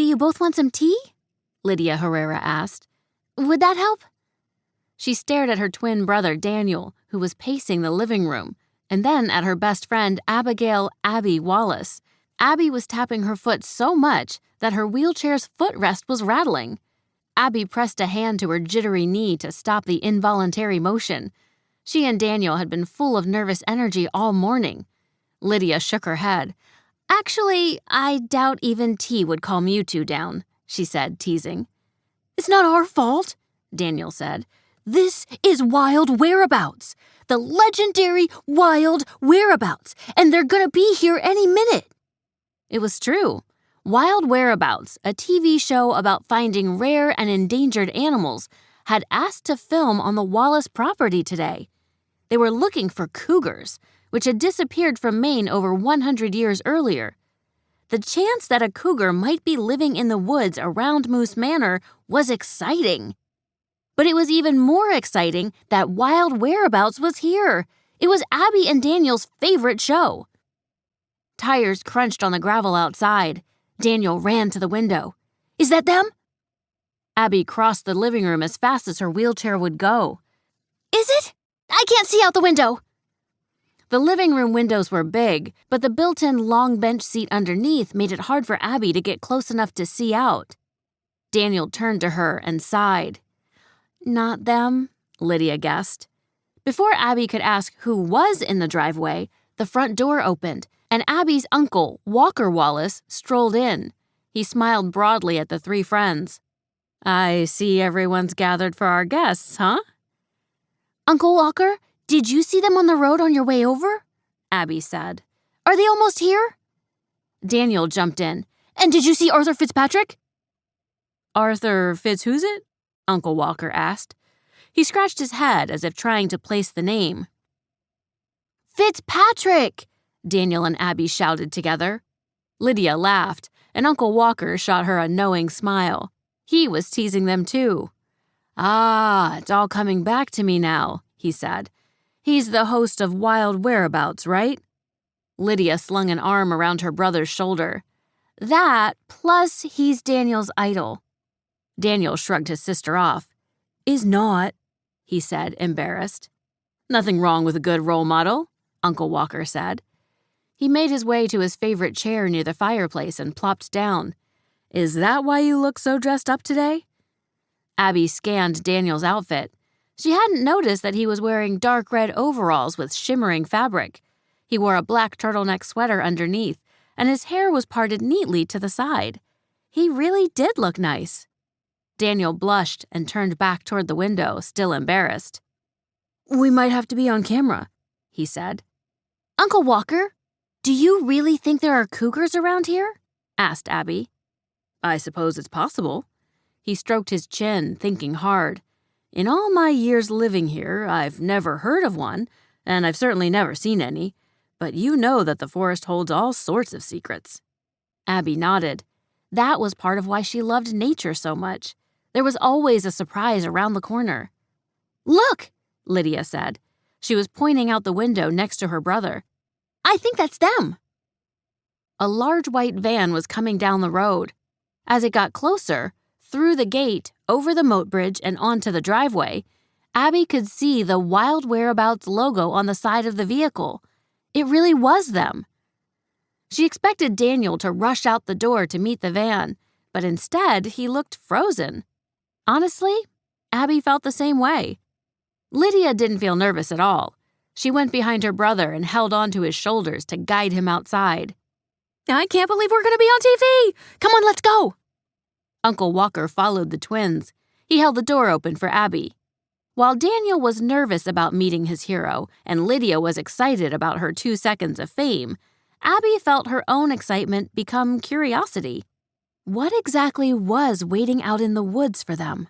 you both want some tea?" Lydia Herrera asked. "Would that help?" She stared at her twin brother Daniel, who was pacing the living room, and then at her best friend Abigail Abbi Wallace. Abbi was tapping her foot so much that her wheelchair's footrest was rattling. Abbi pressed a hand to her jittery knee to stop the involuntary motion. She and Daniel had been full of nervous energy all morning. Lydia shook her head. "Actually, I doubt even tea would calm you two down," she said, teasing. "It's not our fault," Daniel said. "This is Wild Whereabouts, the legendary Wild Whereabouts, and they're gonna be here any minute." It was true. Wild Whereabouts, a TV show about finding rare and endangered animals, had asked to film on the Wallace property today. They were looking for cougars, which had disappeared from Maine over 100 years earlier. The chance that a cougar might be living in the woods around Moose Manor was exciting. But it was even more exciting that Wild Whereabouts was here. It was Abbi and Daniel's favorite show. Tires crunched on the gravel outside. Daniel ran to the window. "Is that them?" Abbi crossed the living room as fast as her wheelchair would go. "Is it? I can't see out the window." The living room windows were big, but the built-in long bench seat underneath made it hard for Abbi to get close enough to see out. Daniel turned to her and sighed. "Not them," Lydia guessed. Before Abbi could ask who was in the driveway, the front door opened, and Abby's uncle, Walker Wallace, strolled in. He smiled broadly at the three friends. "I see everyone's gathered for our guests, huh?" "Uncle Walker, did you see them on the road on your way over?" Abbi said. "Are they almost here?" Daniel jumped in. "And did you see Arthur Fitzpatrick?" "Arthur who's it?" Uncle Walker asked. He scratched his head as if trying to place the name. "Fitzpatrick!" Daniel and Abbi shouted together. Lydia laughed, and Uncle Walker shot her a knowing smile. He was teasing them too. "Ah, it's all coming back to me now," he said. "He's the host of Wild Whereabouts, right?" Lydia slung an arm around her brother's shoulder. "That, plus he's Daniel's idol." Daniel shrugged his sister off. "Is not," he said, embarrassed. "Nothing wrong with a good role model," Uncle Walker said. He made his way to his favorite chair near the fireplace and plopped down. "Is that why you look so dressed up today?" Abbi scanned Daniel's outfit. She hadn't noticed that he was wearing dark red overalls with shimmering fabric. He wore a black turtleneck sweater underneath, and his hair was parted neatly to the side. He really did look nice. Daniel blushed and turned back toward the window, still embarrassed. "We might have to be on camera," he said. "Uncle Walker, do you really think there are cougars around here?" asked Abbi. "I suppose it's possible." He stroked his chin, thinking hard. "In all my years living here, I've never heard of one, and I've certainly never seen any. But you know that the forest holds all sorts of secrets." Abbi nodded. That was part of why she loved nature so much. There was always a surprise around the corner. "Look," Lydia said. She was pointing out the window next to her brother. "I think that's them." A large white van was coming down the road. As it got closer, through the gate, over the moat bridge, and onto the driveway, Abbi could see the Wild Whereabouts logo on the side of the vehicle. It really was them. She expected Daniel to rush out the door to meet the van, but instead he looked frozen. Honestly, Abbi felt the same way. Lydia didn't feel nervous at all. She went behind her brother and held onto his shoulders to guide him outside. "I can't believe we're going to be on TV! Come on, let's go!" Uncle Walker followed the twins. He held the door open for Abbi. While Daniel was nervous about meeting his hero and Lydia was excited about her 2 seconds of fame, Abbi felt her own excitement become curiosity. What exactly was waiting out in the woods for them?